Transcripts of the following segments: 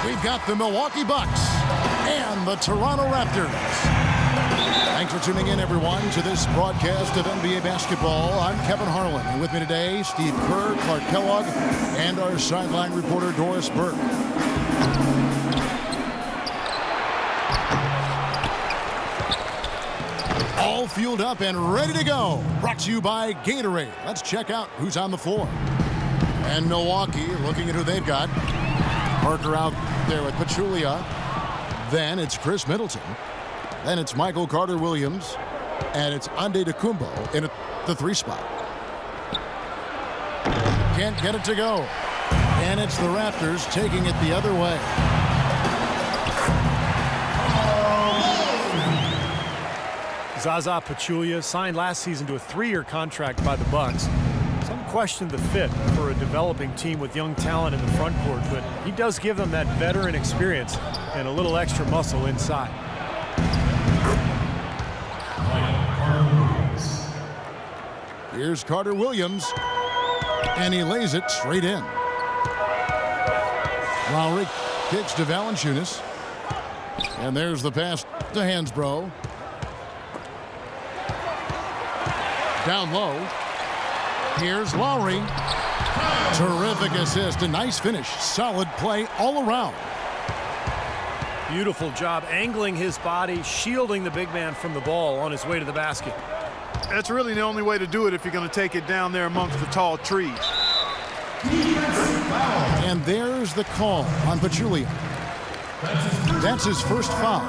we've got the Milwaukee Bucks and the Toronto Raptors. Thanks for tuning in, everyone, to this broadcast of NBA basketball. I'm Kevin Harlan, and with me today, Steve Kerr, Clark Kellogg, and our sideline reporter, Doris Burke. All fueled up and ready to go. Brought to you by Gatorade. Let's check out who's on the floor. And Milwaukee, looking at who they've got. Parker out there with Pachulia. Then it's Chris Middleton. Then it's Michael Carter-Williams. And it's Antetokounmpo in the 3 spot. Can't get it to go. And it's the Raptors taking it the other way. Zaza Pachulia signed last season to a 3-year contract by the Bucks. Some question the fit for a developing team with young talent in the front court, but he does give them that veteran experience and a little extra muscle inside. Here's Carter-Williams, and he lays it straight in. Lowry kicks to Valanciunas, and there's the pass to Hansbrough. Down low. Here's Lowry. Terrific assist. A nice finish. Solid play all around. Beautiful job angling his body, shielding the big man from the ball on his way to the basket. That's really the only way to do it if you're going to take it down there amongst the tall trees. And there's the call on Pachulia. That's his first foul.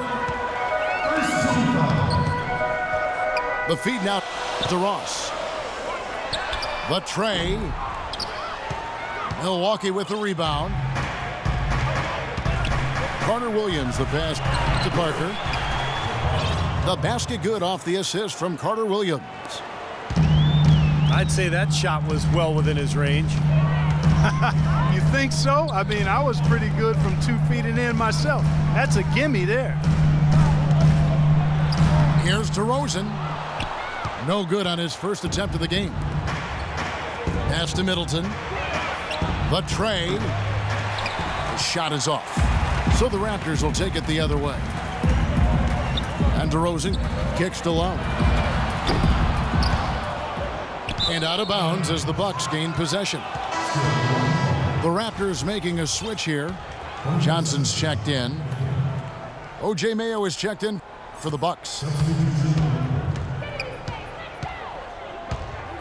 The feed now to Ross. The tray. Milwaukee with the rebound. Carter-Williams the pass to Parker. The basket good off the assist from Carter-Williams. I'd say that shot was well within his range. You think so? I mean, I was pretty good from 2 feet and in myself. That's a gimme there. Here's DeRozan. No good on his first attempt of the game. Pass to Middleton. The tray. The shot is off. So the Raptors will take it the other way. And DeRozan kicks to Lowry. And out of bounds as the Bucks gain possession. The Raptors making a switch here. Johnson's checked in. O.J. Mayo is checked in for the Bucks.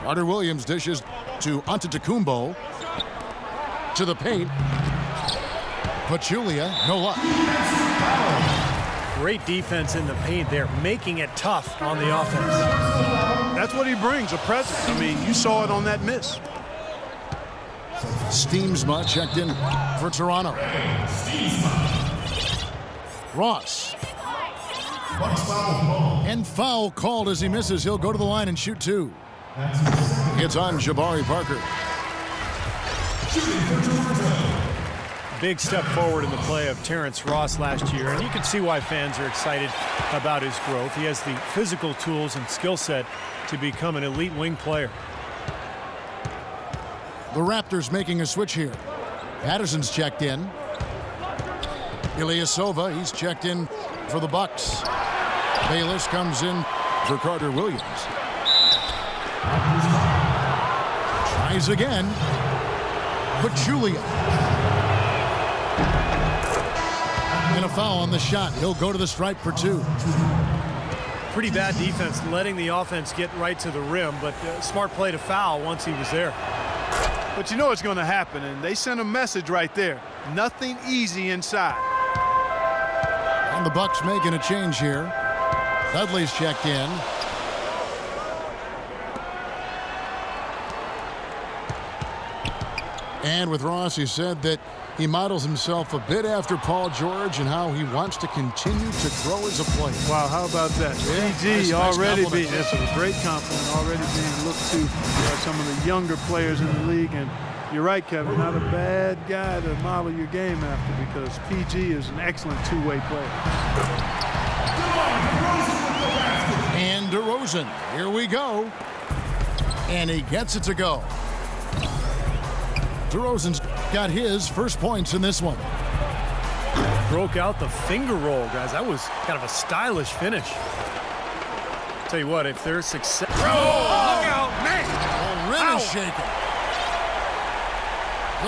Carter-Williams dishes to Antetokounmpo. To the paint. Pachulia, no luck. Great defense in the paint there, making it tough on the offense. That's what he brings, a presence. I mean, you saw it on that miss. Steamsma checked in for Toronto. Ross. And foul called as he misses. He'll go to the line and shoot 2. It's on Jabari Parker. Big step forward in the play of Terrence Ross last year, and you can see why fans are excited about his growth. He has the physical tools and skill set to become an elite wing player. The Raptors making a switch here. Patterson's checked in. Ilyasova, he's checked in for the Bucks. Bayless comes in for Carter-Williams. Tries again. Pachulia. And a foul on the shot. He'll go to the stripe for 2. Pretty bad defense, letting the offense get right to the rim, but smart play to foul once he was there. But you know what's going to happen, and they sent a message right there. Nothing easy inside. And the Bucks making a change here. Dudley's checked in. And with Ross, he said that he models himself a bit after Paul George and how he wants to continue to grow as a player. Wow, how about that? Yeah, PG nice already compliment. that's a great compliment, already being looked to by some of the younger players in the league. And you're right, Kevin, not a bad guy to model your game after, because PG is an excellent two-way player. And DeRozan, here we go. And he gets it to go. DeRozan's got his first points in this one. broke out the finger roll, guys. That was kind of a stylish finish. Tell you what, if there's success... Oh, look out, man! The rim is shaking.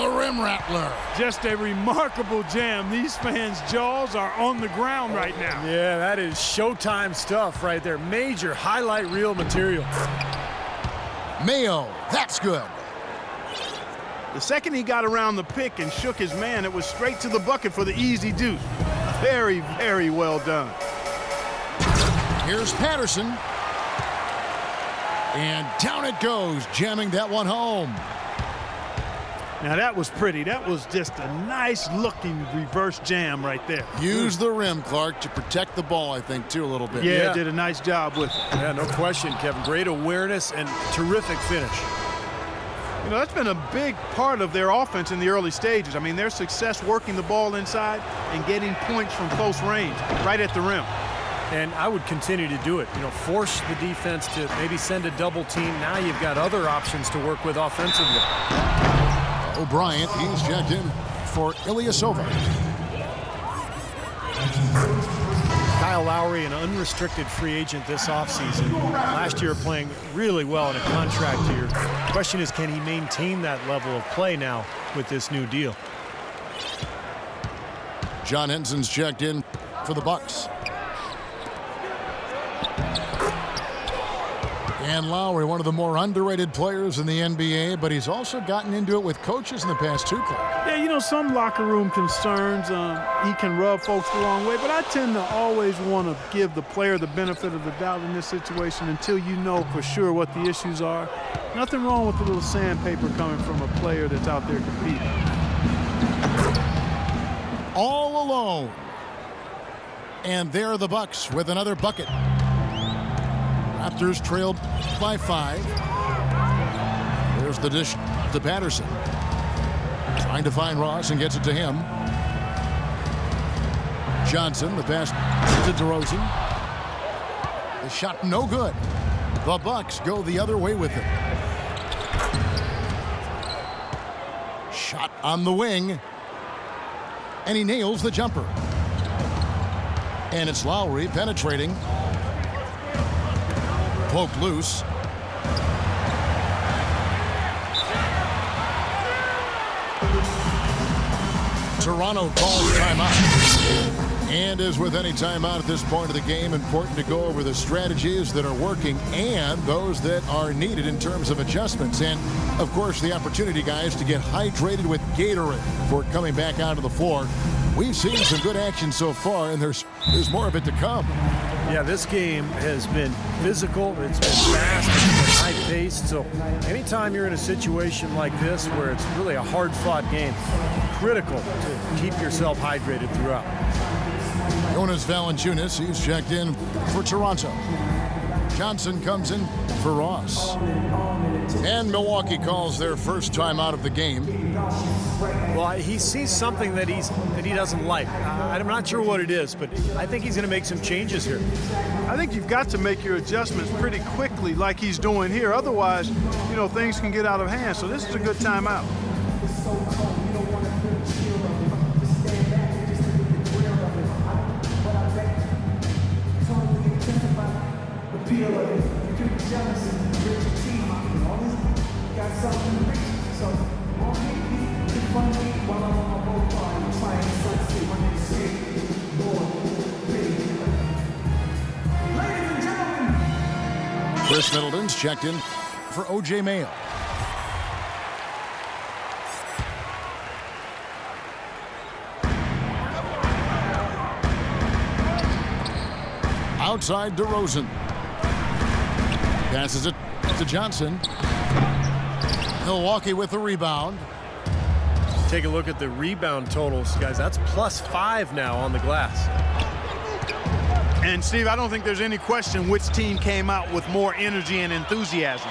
The rim rattler. Just a remarkable jam. These fans' jaws are on the ground right now. Yeah, that is Showtime stuff right there. Major highlight reel material. Mayo, that's good. The second he got around the pick and shook his man, it was straight to the bucket for the easy deuce. Very, very well done. Here's Patterson. And down it goes, jamming that one home. Now that was pretty. That was just a nice-looking reverse jam right there. Use the rim, Clark, to protect the ball, I think, too, a little bit. Yeah, did a nice job with it. Yeah, no question, Kevin. Great awareness and terrific finish. You know, that's been a big part of their offense in the early stages. I mean, their success working the ball inside and getting points from close range, right at the rim. And I would continue to do it. You know, force the defense to maybe send a double team. Now you've got other options to work with offensively. O'Brien, he's checked in for Ilyasova. Kyle Lowry, an unrestricted free agent this offseason. Last year playing really well in a contract year. The question is, can he maintain that level of play now with this new deal? John Henson's checked in for the Bucks. And Lowry, one of the more underrated players in the NBA, but he's also gotten into it with coaches in the past too, Clark. Yeah, you know, some locker room concerns, he can rub folks the wrong way, but I tend to always want to give the player the benefit of the doubt in this situation until you know for sure what the issues are. Nothing wrong with a little sandpaper coming from a player that's out there competing. All alone. And there are the Bucks with another bucket. Raptors trailed by 5. There's the dish to Patterson. Trying to find Ross and gets it to him. Johnson, the pass to DeRozan. The shot no good. The Bucks go the other way with it. Shot on the wing. And he nails the jumper. And it's Lowry penetrating. Poked loose. Toronto calls timeout. And as with any timeout at this point of the game, important to go over the strategies that are working and those that are needed in terms of adjustments. And, of course, the opportunity, guys, to get hydrated with Gatorade before coming back onto the floor. We've seen some good action so far, and there's more of it to come. Yeah, this game has been physical, it's been fast, it's been high-paced, so anytime you're in a situation like this where it's really a hard-fought game, critical to keep yourself hydrated throughout. Jonas Valanciunas, he's checked in for Toronto. Johnson comes in for Ross. And Milwaukee calls their first time out of the game. Well, he sees something that he doesn't like. I'm not sure what it is, but I think he's going to make some changes here. I think you've got to make your adjustments pretty quickly like he's doing here. Otherwise, you know, things can get out of hand. So this is a good timeout. Chris Middleton's checked in for O.J. Mayo. Outside DeRozan. Passes it to Johnson. Milwaukee with the rebound. Take a look at the rebound totals, guys. That's +5 now on the glass. And, Steve, I don't think there's any question which team came out with more energy and enthusiasm.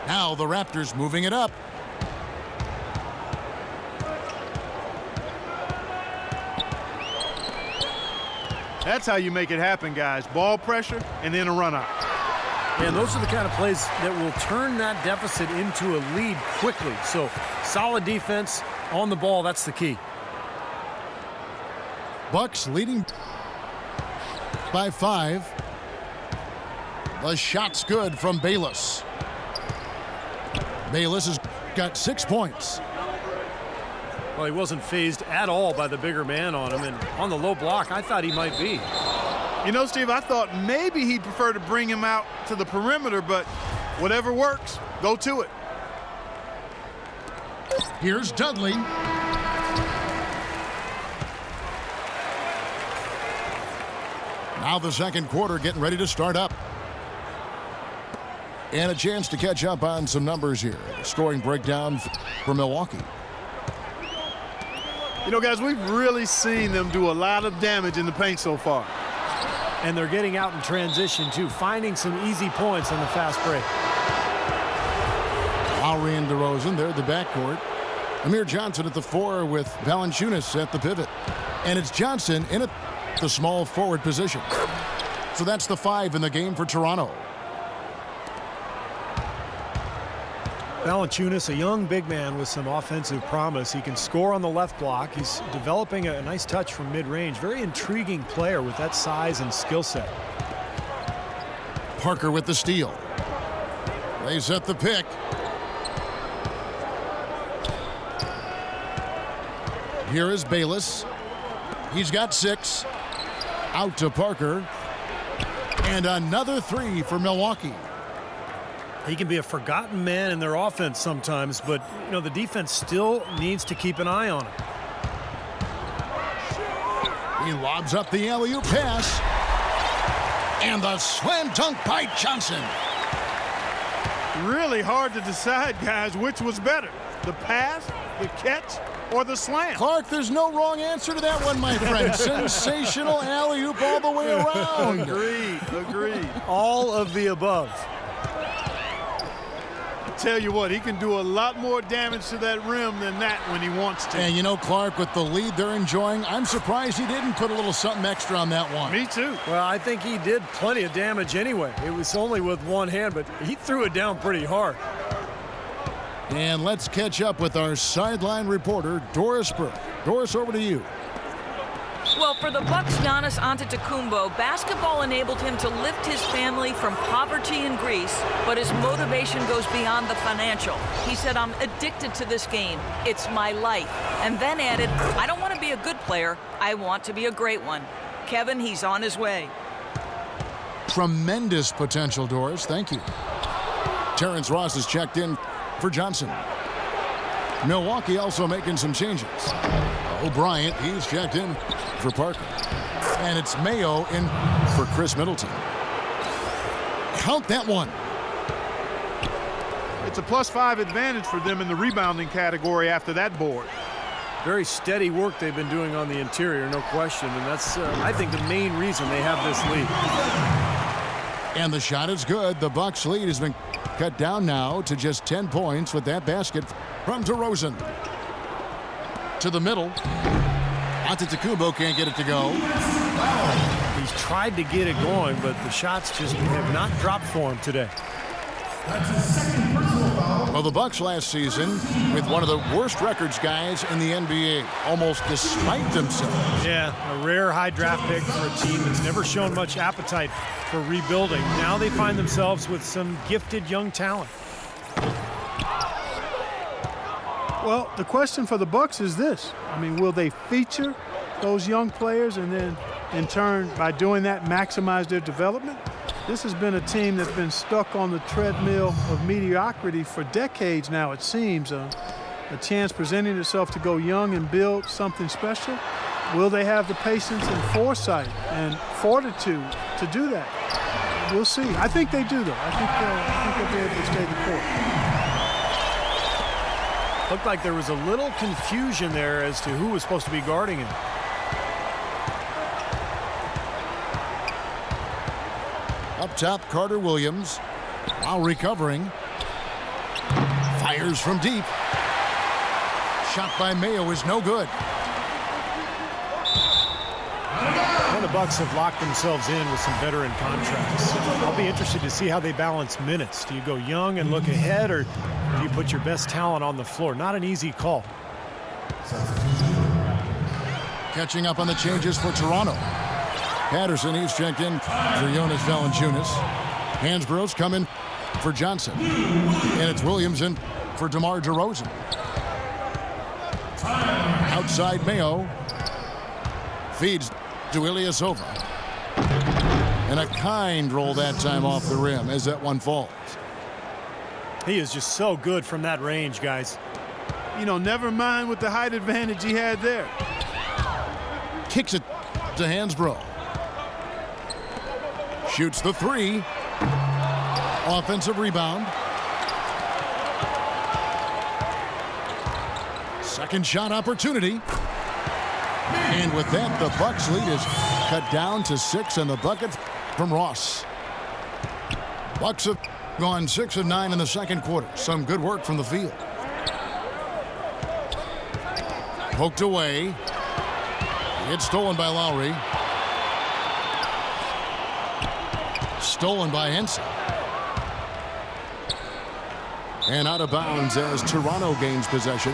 Now the Raptors moving it up. That's how you make it happen, guys. Ball pressure and then a run out. And those are the kind of plays that will turn that deficit into a lead quickly. So solid defense on the ball, that's the key. Bucks leading by 5. The shot's good from Bayless. Bayless has got 6 points. Well, he wasn't phased at all by the bigger man on him, and on the low block, I thought he might be. You know, Steve, I thought maybe he'd prefer to bring him out to the perimeter, but whatever works, go to it. Here's Dudley. Now the second quarter getting ready to start up. And a chance to catch up on some numbers here. The scoring breakdown for Milwaukee. You know, guys, we've really seen them do a lot of damage in the paint so far. And they're getting out in transition, too, finding some easy points on the fast break. Lowry and DeRozan, they're at the backcourt. Amir Johnson at the 4 with Valanciunas at the pivot. And it's Johnson in the small forward position. So that's the 5 in the game for Toronto. Valanciunas, a young big man with some offensive promise. He can score on the left block. He's developing a nice touch from mid-range. Very intriguing player with that size and skill set. Parker with the steal. They set the pick. Here is Bayless. He's got 6. Out to Parker. And another 3 for Milwaukee. He can be a forgotten man in their offense sometimes, but you know the defense still needs to keep an eye on him. He lobs up the alley-oop pass. And the slam dunk by Johnson. Really hard to decide, guys, which was better, the pass, the catch, or the slam. Clark, there's no wrong answer to that one, my friend. Sensational alley-oop all the way around. Agreed. All of the above. Tell you what, he can do a lot more damage to that rim than that when he wants to. And you know, Clark, with the lead they're enjoying, I'm surprised he didn't put a little something extra on that one. Me too. Well, I think he did plenty of damage anyway. It was only with one hand, but he threw it down pretty hard. And let's catch up with our sideline reporter, Doris Burke. Doris, over to you. Well, for the Bucks' Giannis Antetokounmpo, basketball enabled him to lift his family from poverty in Greece, but his motivation goes beyond the financial. He said, "I'm addicted to this game. It's my life." And then added, "I don't want to be a good player. I want to be a great one." Kevin, he's on his way. Tremendous potential, Doris. Thank you. Terrence Ross has checked in for Johnson. Milwaukee also making some changes. O'Brien, he's checked in for Parker. And it's Mayo in for Chris Middleton. Count that one. It's a +5 advantage for them in the rebounding category after that board. Very steady work they've been doing on the interior, no question. And that's, I think, the main reason they have this lead. And the shot is good. The Bucks lead has been cut down now to just 10 points with that basket from DeRozan. To the middle. Antetokounmpo can't get it to go. He's tried to get it going, but the shots just have not dropped for him today. Well, the Bucks last season with one of the worst records, guys, in the NBA, almost despite themselves. Yeah, a rare high draft pick for a team that's never shown much appetite for rebuilding. Now they find themselves with some gifted young talent. Well, the question for the Bucks is this. I mean, will they feature those young players and then, in turn, by doing that, maximize their development? This has been a team that's been stuck on the treadmill of mediocrity for decades now, it seems. A chance presenting itself to go young and build something special. Will they have the patience and foresight and fortitude to do that? We'll see. I think they do, though. I think they'll be able to stay the course. Looked like there was a little confusion there as to who was supposed to be guarding him. Up top, Carter Williams, while recovering. Fires from deep. Shot by Mayo is no good. And the Bucks have locked themselves in with some veteran contracts. I'll be interested to see how they balance minutes. Do you go young and look ahead, or do you put your best talent on the floor? Not an easy call. Catching up on the changes for Toronto. Patterson, he's checked in for Jonas Valanciunas. Hansborough's coming for Johnson. And it's Williams in for DeMar DeRozan. Outside Mayo. Feeds to Ilyasova. And a kind roll that time off the rim as that one falls. He is just so good from that range, guys. You know, never mind with the height advantage he had there. Kicks it to Hansbrough. Shoots the three. Offensive rebound. Second shot opportunity. And with that, the Bucks lead is cut down to 6, and the bucket from Ross. Bucks have gone 6 of 9 in the second quarter. Some good work from the field. Poked away. It's stolen by Lowry. Stolen by Henson. And out of bounds as Toronto gains possession.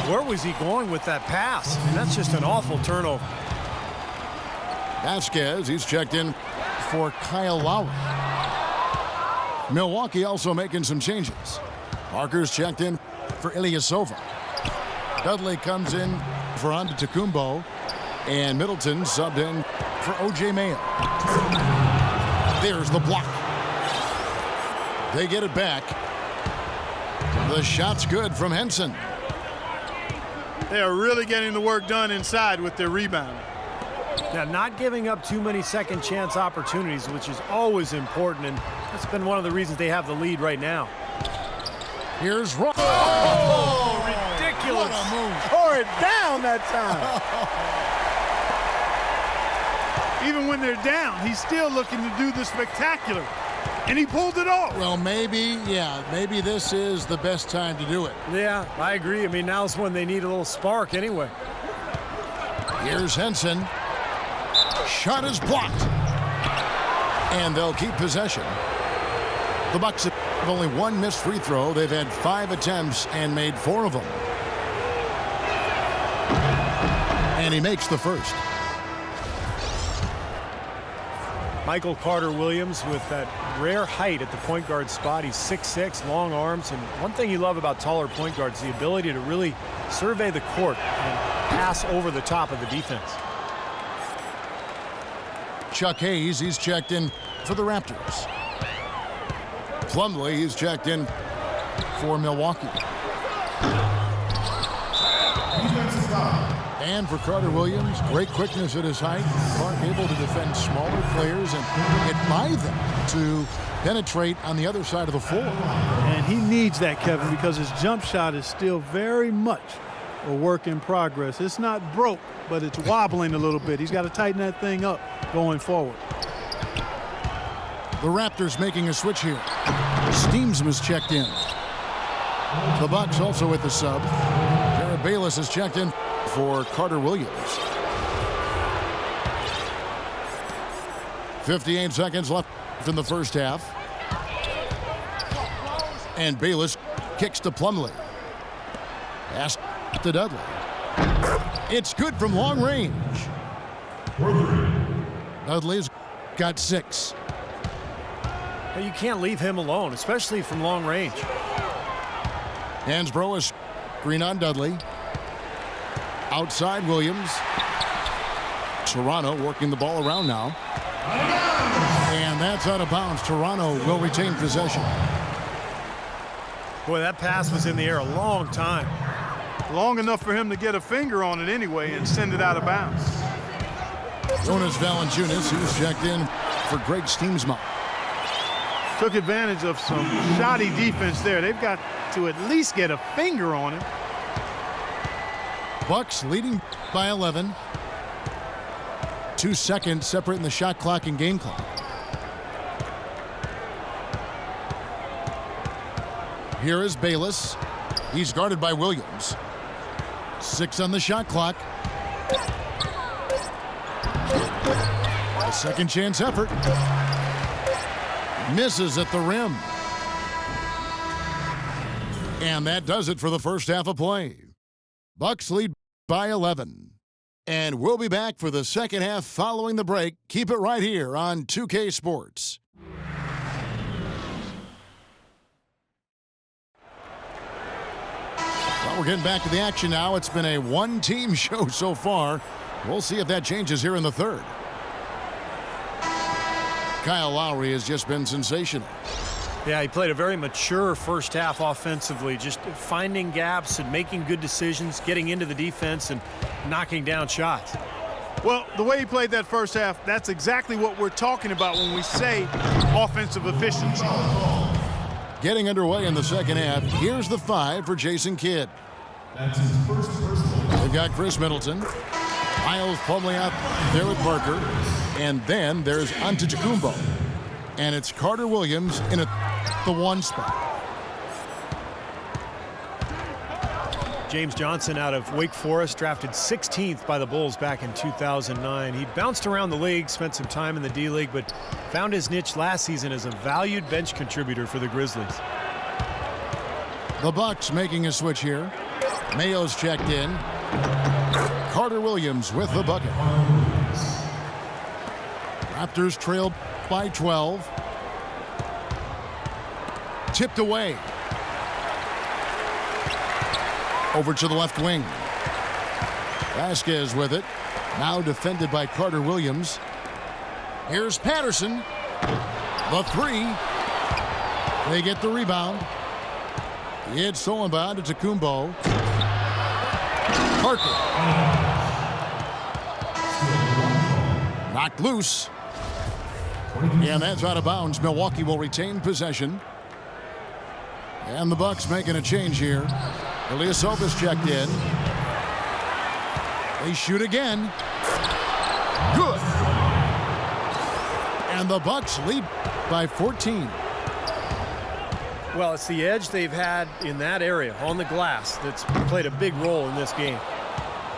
Where was he going with that pass? I mean, that's just an awful turnover. Vasquez, he's checked in for Kyle Lowry. Milwaukee also making some changes. Parker's checked in for Ilyasova. Dudley comes in for Antetokounmpo. And Middleton subbed in for O.J. Mayo. There's the block. They get it back. The shot's good from Henson. They are really getting the work done inside with their rebound. Now, not giving up too many second chance opportunities, which is always important, and that's been one of the reasons they have the lead right now. Here's Ross. Oh, ridiculous. What a move. Tore it down that time. Even when they're down, he's still looking to do the spectacular. And he pulled it off. Well, maybe this is the best time to do it. Yeah, I agree. I mean, now's when they need a little spark anyway. Here's Henson. Shot is blocked. And they'll keep possession. The Bucks have only one missed free throw. They've had 5 attempts and made 4 of them. And he makes the first. Michael Carter-Williams with that rare height at the point guard spot. He's 6'6", long arms, and one thing you love about taller point guards is the ability to really survey the court and pass over the top of the defense. Chuck Hayes, he's checked in for the Raptors. Plumlee, he's checked in for Milwaukee. And for Carter-Williams, great quickness at his height. Clark able to defend smaller players and get by them to penetrate on the other side of the floor. And he needs that, Kevin, because his jump shot is still very much a work in progress. It's not broke, but it's wobbling a little bit. He's got to tighten that thing up going forward. The Raptors making a switch here. Steamsman's checked in. The Bucks also with the sub. Jared Bayless is checked in for Carter-Williams. 58 seconds left in the first half. And Bayless kicks to Plumlee. Pass to Dudley. It's good from long range. Dudley's got 6. But you can't leave him alone, especially from long range. Hansbrough is screen on Dudley. Outside Williams. Toronto working the ball around now. And that's out of bounds. Toronto will retain possession. Boy, that pass was in the air a long time. Long enough for him to get a finger on it anyway and send it out of bounds. Jonas Valanciunas, who's checked in for Greg Steamsma. Took advantage of some shoddy defense there. They've got to at least get a finger on it. Bucks leading by 11. 2 seconds separating the shot clock and game clock. Here is Bayless. He's guarded by Williams. 6 on the shot clock. A second chance effort. Misses at the rim. And that does it for the first half of play. Bucks lead by 11. And we'll be back for the second half following the break. Keep it right here on 2K Sports. Well, we're getting back to the action now. It's been a one-team show so far. We'll see if that changes here in the third. Kyle Lowry has just been sensational. Yeah, he played a very mature first half offensively, just finding gaps and making good decisions, getting into the defense and knocking down shots. Well, the way he played that first half, that's exactly what we're talking about when we say offensive efficiency. Getting underway in the second half. Here's the 5 for Jason Kidd. That's his first personal. They've got Chris Middleton. Miles Plumlee out there with Parker. And then there's Antetokounmpo. And it's Carter Williams in the 1 spot. James Johnson out of Wake Forest, drafted 16th by the Bulls back in 2009. He bounced around the league, spent some time in the D-League, but found his niche last season as a valued bench contributor for the Grizzlies. The Bucks making a switch here. Mayo's checked in. Carter Williams with the bucket. Raptors trailed by 12. Tipped away. Over to the left wing. Vasquez with it. Now defended by Carter Williams. Here's Patterson. The 3. They get the rebound. It's stolen by Antetokounmpo. Parker. Knocked loose. And that's out of bounds. Milwaukee will retain possession. And the Bucks making a change here. Ilyasova's checked in. They shoot again. Good. And the Bucks lead by 14. Well, it's the edge they've had in that area on the glass that's played a big role in this game.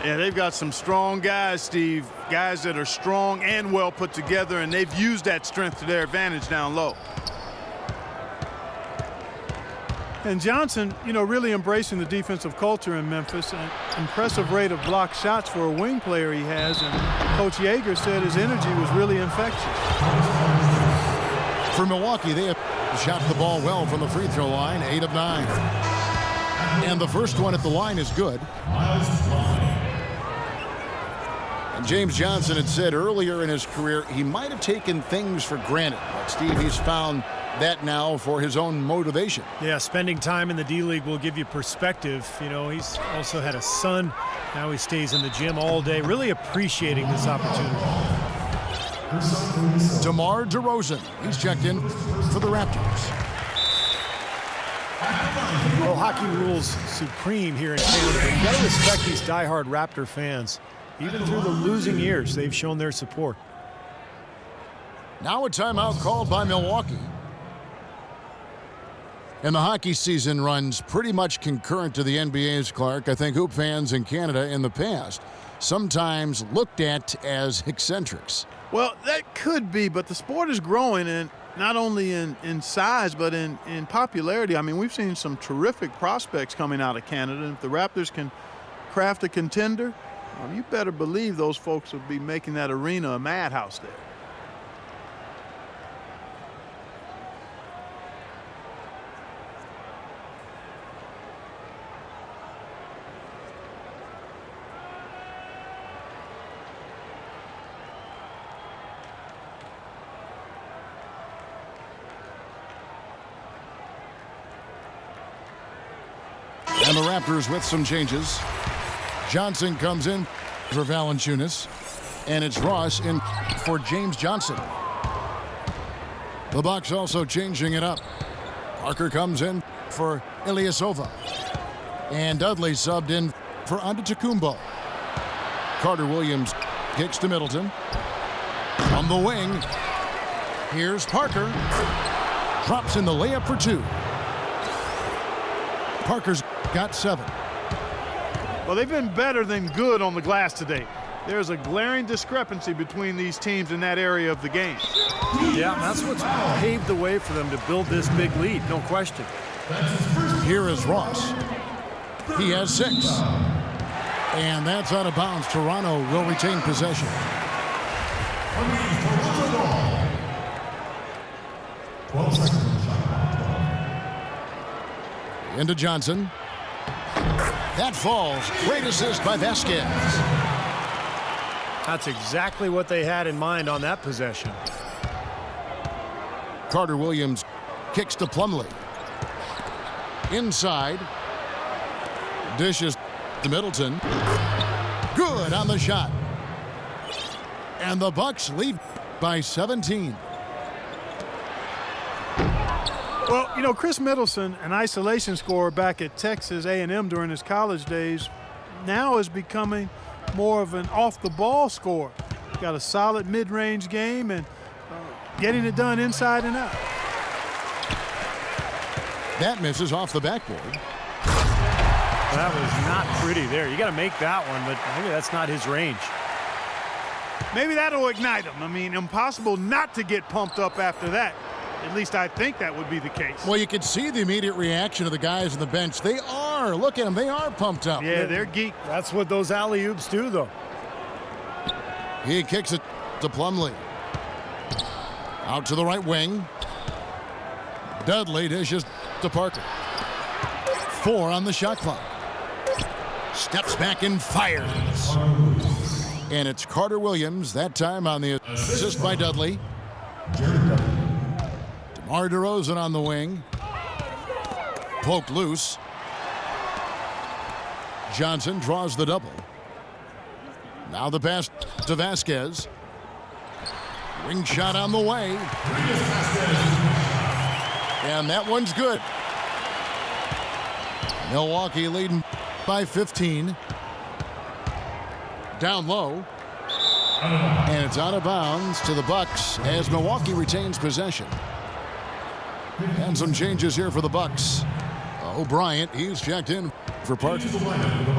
Yeah, they've got some strong guys, Steve. Guys that are strong and well put together, and they've used that strength to their advantage down low. And Johnson, really embracing the defensive culture in Memphis. An impressive rate of blocked shots for a wing player he has. And Coach Yeager said his energy was really infectious. For Milwaukee, they have shot the ball well from the free throw line, 8 of 9. And the first one at the line is good. And James Johnson had said earlier in his career he might have taken things for granted. But Steve, he's found that now for his own motivation. Yeah, spending time in the D-League will give you perspective. He's also had a son. Now he stays in the gym all day, really appreciating this opportunity. DeMar DeRozan, he's checked in for the Raptors. Well, hockey rules supreme here in Canada. But you got to respect these diehard Raptor fans. Even through the losing years, they've shown their support. Now a timeout called by Milwaukee. And the hockey season runs pretty much concurrent to the NBA's, Clark. I think hoop fans in Canada in the past sometimes looked at as eccentrics. Well, that could be, but the sport is growing, and not only in size, but in popularity. I mean, we've seen some terrific prospects coming out of Canada. And if the Raptors can craft a contender, you better believe those folks will be making that arena a madhouse there. And the Raptors with some changes. Johnson comes in for Valanciunas, and it's Ross in for James Johnson. The Bucks also changing it up. Parker comes in for Ilyasova, and Dudley subbed in for Antetokounmpo. Carter Williams kicks to Middleton. From the wing, here's Parker. Drops in the layup for 2. Parker's got 7. Well, they've been better than good on the glass today. There's a glaring discrepancy between these teams in that area of the game. Yeah, that's what's paved the way for them to build this big lead, no question. Here is Ross. He has 6. And that's out of bounds. Toronto will retain possession. 12 seconds. Into Johnson. That falls. Great assist by Vasquez. That's exactly what they had in mind on that possession. Carter Williams kicks to Plumlee. Inside. Dishes to Middleton. Good on the shot. And the Bucks lead by 17. Well, you know, Chris Middleton, an isolation scorer back at Texas A&M during his college days, now is becoming more of an off-the-ball scorer. Got a solid mid-range game and getting it done inside and out. That misses off the backboard. That was not pretty there. You got to make that one, but maybe that's not his range. Maybe that'll ignite him. I mean, impossible not to get pumped up after that. At least I think that would be the case. Well, you can see the immediate reaction of the guys on the bench. They are. Look at them. They are pumped up. Yeah, they're geek. That's what those alley-oops do, though. He kicks it to Plumlee. Out to the right wing. Dudley dishes to Parker. 4 on the shot clock. Steps back and fires. And it's Carter Williams, that time on the assist by Dudley. DeMar DeRozan on the wing. Poked loose. Johnson draws the double. Now the pass to Vasquez. Wing shot on the way. And that one's good. Milwaukee leading by 15. Down low. And it's out of bounds to the Bucks as Milwaukee retains possession. And some changes here for the Bucks. O'Brien, he's checked in for Parker.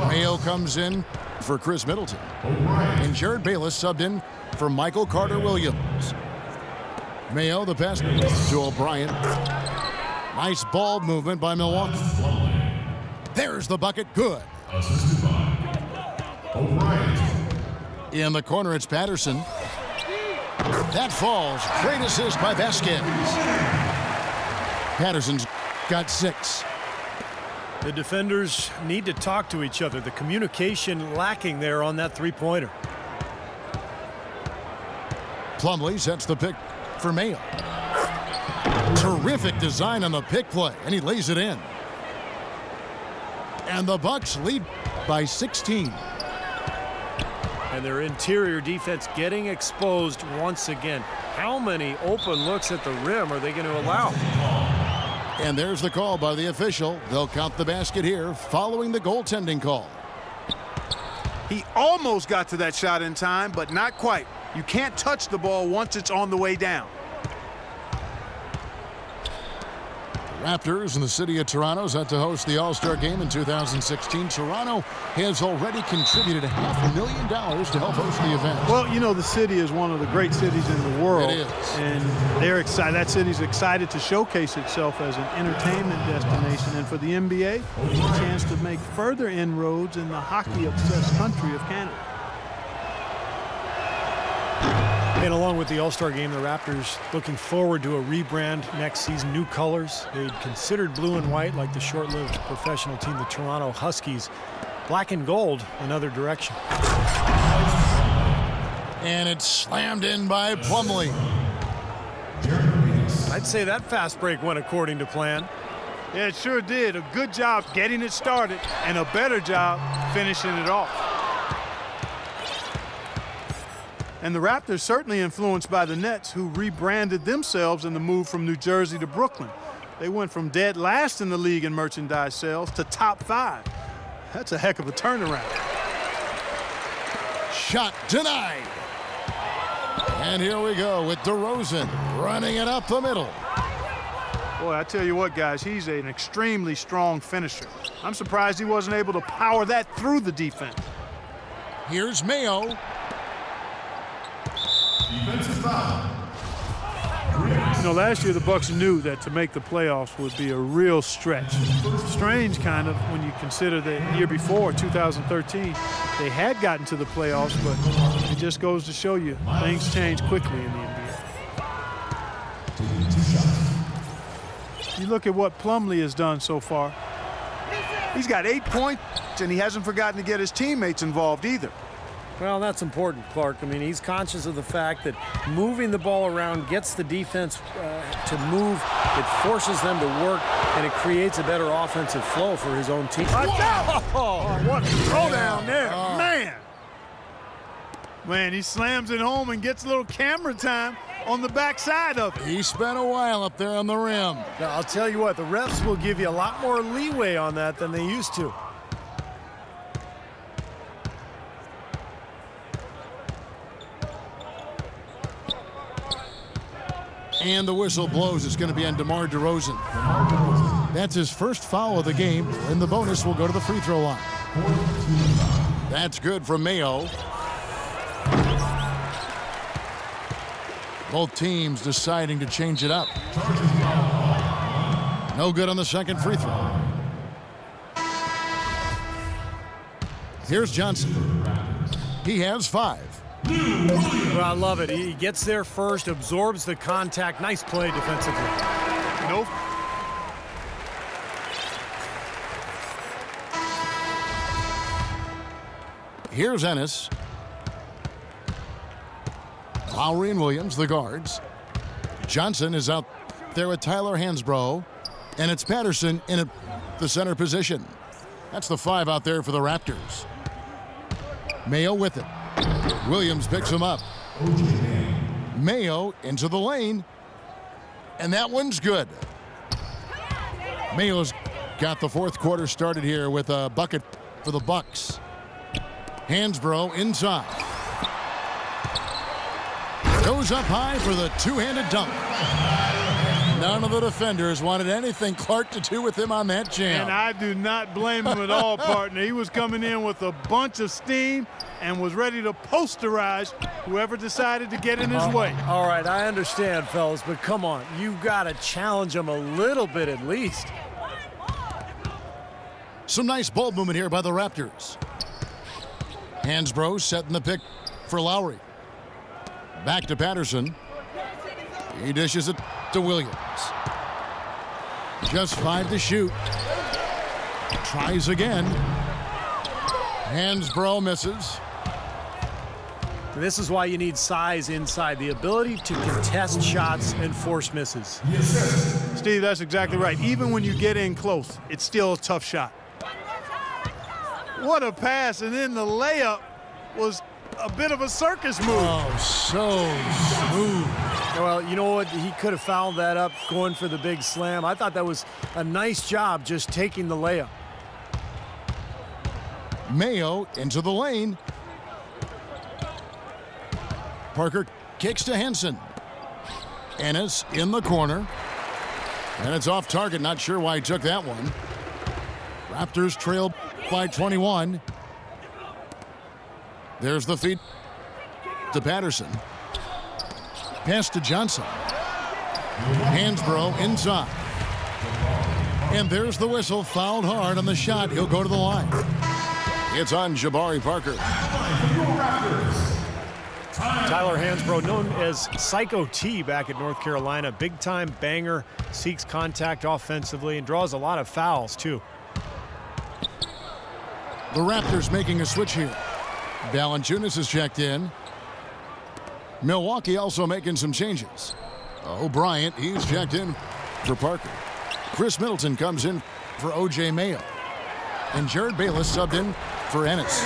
Mayo comes in for Chris Middleton. And Jared Bayless subbed in for Michael Carter-Williams. Mayo, the pass to O'Brien. Nice ball movement by Milwaukee. There's the bucket. Good. Assisted by O'Brien. In the corner, it's Patterson. That falls. Great assist by Vasquez. Patterson's got 6. The defenders need to talk to each other. The communication lacking there on that three-pointer. Plumlee sets the pick for Mayo. Terrific design on the pick play, and he lays it in. And the Bucks lead by 16. And their interior defense getting exposed once again. How many open looks at the rim are they going to allow? And there's the call by the official. They'll count the basket here following the goaltending call. He almost got to that shot in time, but not quite. You can't touch the ball once it's on the way down. Raptors and the city of Toronto set to host the All-Star Game in 2016. Toronto has already contributed $500,000 to help host the event. Well, you know, the city is one of the great cities in the world. It is. And they're excited. That city's excited to showcase itself as an entertainment destination. And for the NBA, a chance to make further inroads in the hockey-obsessed country of Canada. And along with the All-Star Game, the Raptors looking forward to a rebrand next season. New colors. They'd considered blue and white like the short-lived professional team, the Toronto Huskies. Black and gold, another direction. And it's slammed in by Plumlee. I'd say that fast break went according to plan. Yeah, it sure did. A good job getting it started and a better job finishing it off. And the Raptors certainly influenced by the Nets, who rebranded themselves in the move from New Jersey to Brooklyn. They went from dead last in the league in merchandise sales to top 5. That's a heck of a turnaround. Shot denied. And here we go with DeRozan running it up the middle. Boy, I tell you what, guys, he's an extremely strong finisher. I'm surprised he wasn't able to power that through the defense. Here's Mayo. Defensive foul. You know, last year the Bucks knew that to make the playoffs would be a real stretch. Strange, kind of, when you consider the year before, 2013, they had gotten to the playoffs, but it just goes to show you things change quickly in the NBA. You look at what Plumlee has done so far. He's got 8 points, and he hasn't forgotten to get his teammates involved either. Well, that's important, Clark. I mean, he's conscious of the fact that moving the ball around gets the defense to move. It forces them to work, and it creates a better offensive flow for his own team. Watch out! Oh, what a throwdown there, man! Man, he slams it home and gets a little camera time on the backside of it. He spent a while up there on the rim. Now, I'll tell you what, the refs will give you a lot more leeway on that than they used to. And the whistle blows. It's going to be on DeMar DeRozan. That's his first foul of the game, and the bonus will go to the free throw line. That's good from Mayo. Both teams deciding to change it up. No good on the second free throw. Here's Johnson. He has 5. Well, I love it. He gets there first, absorbs the contact. Nice play defensively. Nope. Here's Ennis. Lowry and Williams, the guards. Johnson is out there with Tyler Hansbrough. And it's Patterson in the center position. That's the 5 out there for the Raptors. Mayo with it. Williams picks him up. Mayo into the lane. And that one's good. Mayo's got the fourth quarter started here with a bucket for the Bucks. Hansbrough inside. Goes up high for the two-handed dunk. None of the defenders wanted anything Clark to do with him on that jam. And I do not blame him at all, partner. He was coming in with a bunch of steam and was ready to posterize whoever decided to get in his way. All right, I understand, fellas, but come on. You've got to challenge him a little bit at least. Some nice ball movement here by the Raptors. Hansbrough setting the pick for Lowry. Back to Patterson. He dishes it to Williams. Just 5 to shoot. Tries again. Hansbrough misses. This is why you need size inside, the ability to contest shots and force misses. Steve, that's exactly right. Even when you get in close, it's still a tough shot. What a pass, and then the layup was a bit of a circus move. Oh, so smooth. Well, you know what? He could have fouled that up going for the big slam. I thought that was a nice job just taking the layup. Mayo into the lane. Parker kicks to Henson. Ennis in the corner. And it's off target. Not sure why he took that one. Raptors trail by 21. There's the feed to Patterson. Pass to Johnson. Hansbrough inside. And there's the whistle. Fouled hard on the shot. He'll go to the line. It's on Jabari Parker. Tyler Hansbrough, known as Psycho T back at North Carolina. Big-time banger, seeks contact offensively, and draws a lot of fouls, too. The Raptors making a switch here. Valanciunas is checked in. Milwaukee also making some changes. O'Brien, he's checked in for Parker. Chris Middleton comes in for O.J. Mayo. And Jared Bayless subbed in for Ennis.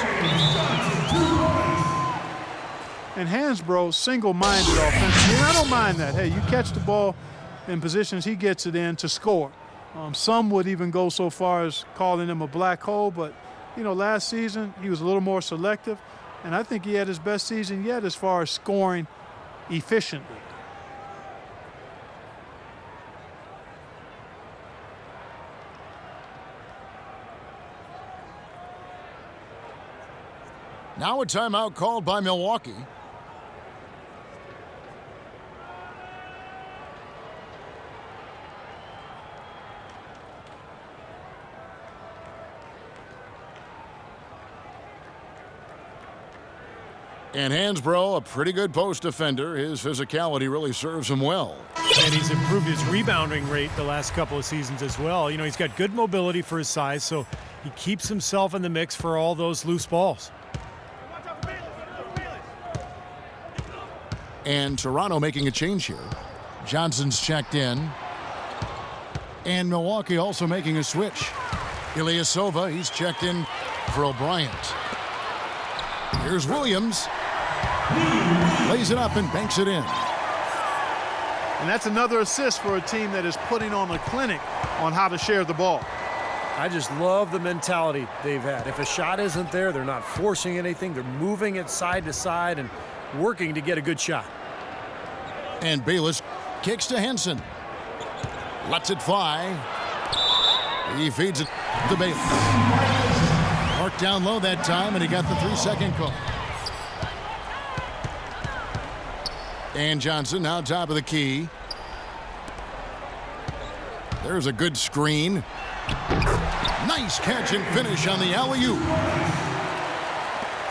And Hansbrough single-minded offensively, and I don't mind that. Hey, you catch the ball in positions he gets it in to score. Some would even go so far as calling him a black hole, but, you know, last season he was a little more selective, and I think he had his best season yet as far as scoring efficiently. Now a timeout called by Milwaukee. And Hansbrough, a pretty good post defender. His physicality really serves him well. And he's improved his rebounding rate the last couple of seasons as well. You know, he's got good mobility for his size, so he keeps himself in the mix for all those loose balls. And Toronto making a change here. Johnson's checked in. And Milwaukee also making a switch. Ilyasova, he's checked in for O'Brien. Here's Williams. Lays it up and banks it in. And that's another assist for a team that is putting on a clinic on how to share the ball. I just love the mentality they've had. If a shot isn't there, they're not forcing anything. They're moving it side to side and working to get a good shot. And Bayless kicks to Henson. Lets it fly. He feeds it to Bayless. Marked down low that time, and he got the 3-second call. And Johnson now top of the key. There's a good screen. Nice catch and finish on the alley-oop.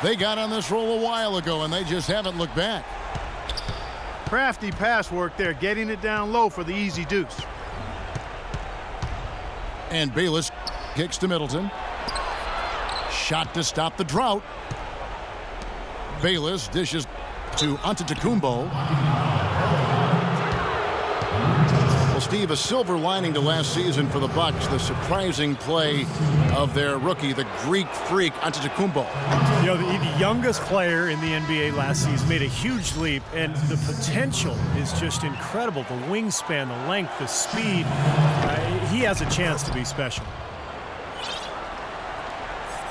They got on this roll a while ago, and they just haven't looked back. Crafty pass work there, getting it down low for the easy deuce. And Bayless kicks to Middleton. Shot to stop the drought. Bayless dishes to Antetokounmpo. Well, Steve, a silver lining to last season for the Bucks, the surprising play of their rookie, the Greek freak, Antetokounmpo. You know, the youngest player in the NBA last season made a huge leap, and the potential is just incredible. The wingspan, the length, the speed. He has a chance to be special.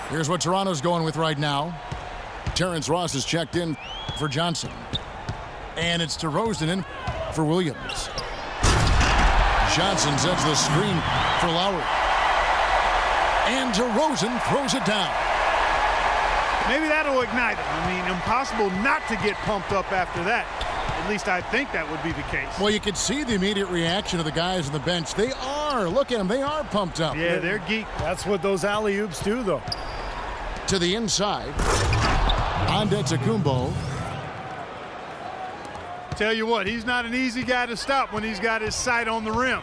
Here's what Toronto's going with right now. Terrence Ross is checked in for Johnson. And it's DeRozan in for Williams. Johnson sets the screen for Lowry. And DeRozan throws it down. Maybe that'll ignite him. I mean, impossible not to get pumped up after that. At least I think that would be the case. Well, you can see the immediate reaction of the guys on the bench. They are. Look at them. They are pumped up. Yeah, they're geek. That's what those alley-oops do, though. To the inside. Antetokounmpo. Tell you what, he's not an easy guy to stop when he's got his sight on the rim.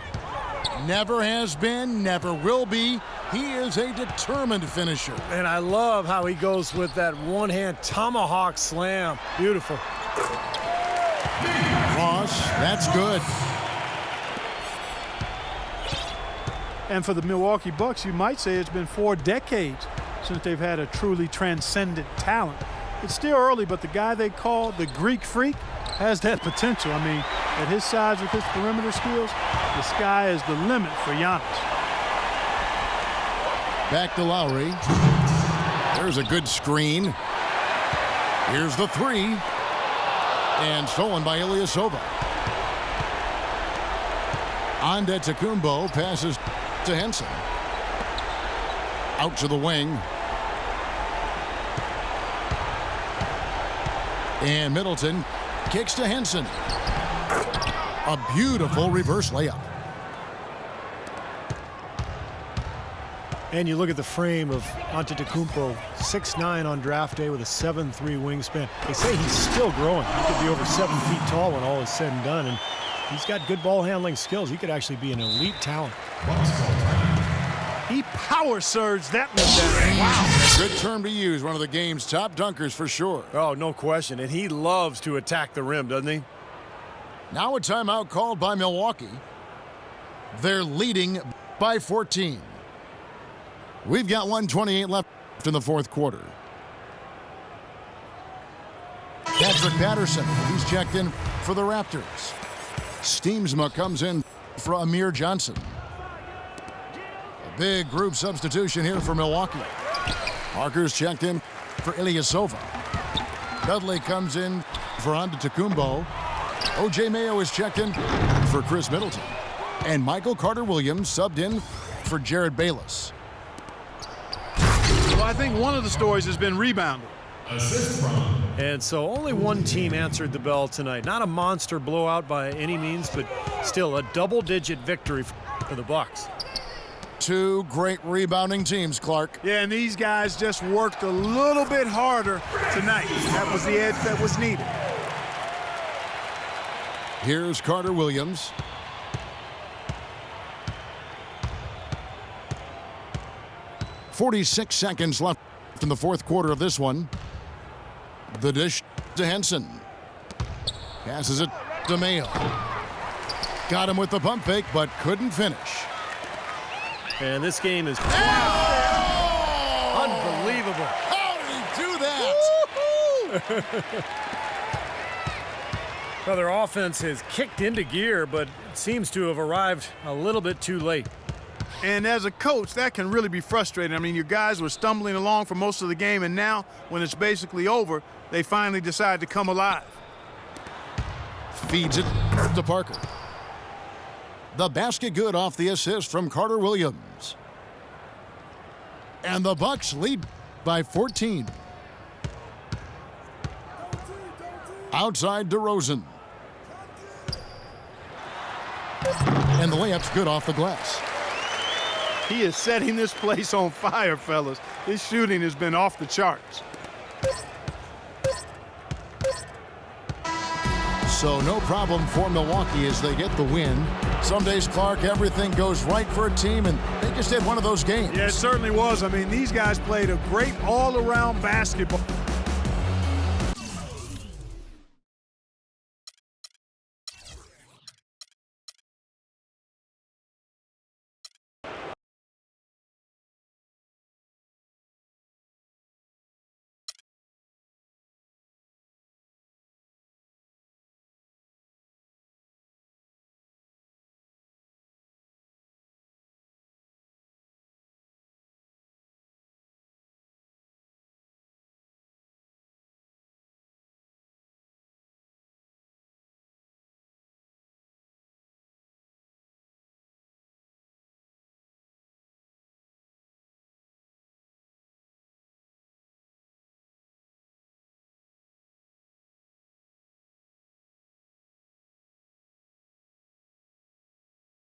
Never has been, never will be. He is a determined finisher. And I love how he goes with that one-hand tomahawk slam. Beautiful. Ross, that's good. And for the Milwaukee Bucks, you might say it's been 4 decades since they've had a truly transcendent talent. It's still early, but the guy they call the Greek freak has that potential. I mean, at his size with his perimeter skills, the sky is the limit for Giannis. Back to Lowry. There's a good screen. Here's the 3. And stolen by Ilyasova. Antetokounmpo passes to Henson. Out to the wing. And Middleton kicks to Henson. A beautiful reverse layup. And you look at the frame of Antetokounmpo, 6'9" on draft day with a 7'3" wingspan. They say he's still growing. He could be over 7 feet tall when all is said and done. And he's got good ball handling skills. He could actually be an elite talent. He power surged that one down. Wow. Good term to use. One of the game's top dunkers for sure. Oh, no question. And he loves to attack the rim, doesn't he? Now a timeout called by Milwaukee. They're leading by 14. We've got 1:28 left in the fourth quarter. Patrick Patterson, he's checked in for the Raptors. Steamsma comes in for Amir Johnson. A big group substitution here for Milwaukee. Parker's checked in for Ilyasova. Dudley comes in for Antetokounmpo. O.J. Mayo is checked in for Chris Middleton. And Michael Carter-Williams subbed in for Jared Bayless. Well, I think one of the stories has been rebounding. Assist from And so only one team answered the bell tonight. Not a monster blowout by any means, but still a double-digit victory for the Bucks. Two great rebounding teams, Clark. Yeah, and these guys just worked a little bit harder tonight. That was the edge that was needed. Here's Carter Williams. .46 seconds left in the fourth quarter of this one. The dish to Henson. Passes it to Mayo. Got him with the pump fake, but couldn't finish. And this game is unbelievable. How did he do that? Well, their offense has kicked into gear, but it seems to have arrived a little bit too late. And as a coach, that can really be frustrating. I mean, your guys were stumbling along for most of the game, and now, when it's basically over, they finally decide to come alive. Feeds it to Parker. The basket good off the assist from Carter Williams. And the Bucks lead by 14. Outside DeRozan. And the layup's good off the glass. He is setting this place on fire, fellas. His shooting has been off the charts. So no problem for Milwaukee as they get the win. Some days, Clark, everything goes right for a team, and they just had one of those games. Yeah, it certainly was. I mean, these guys played a great all-around basketball.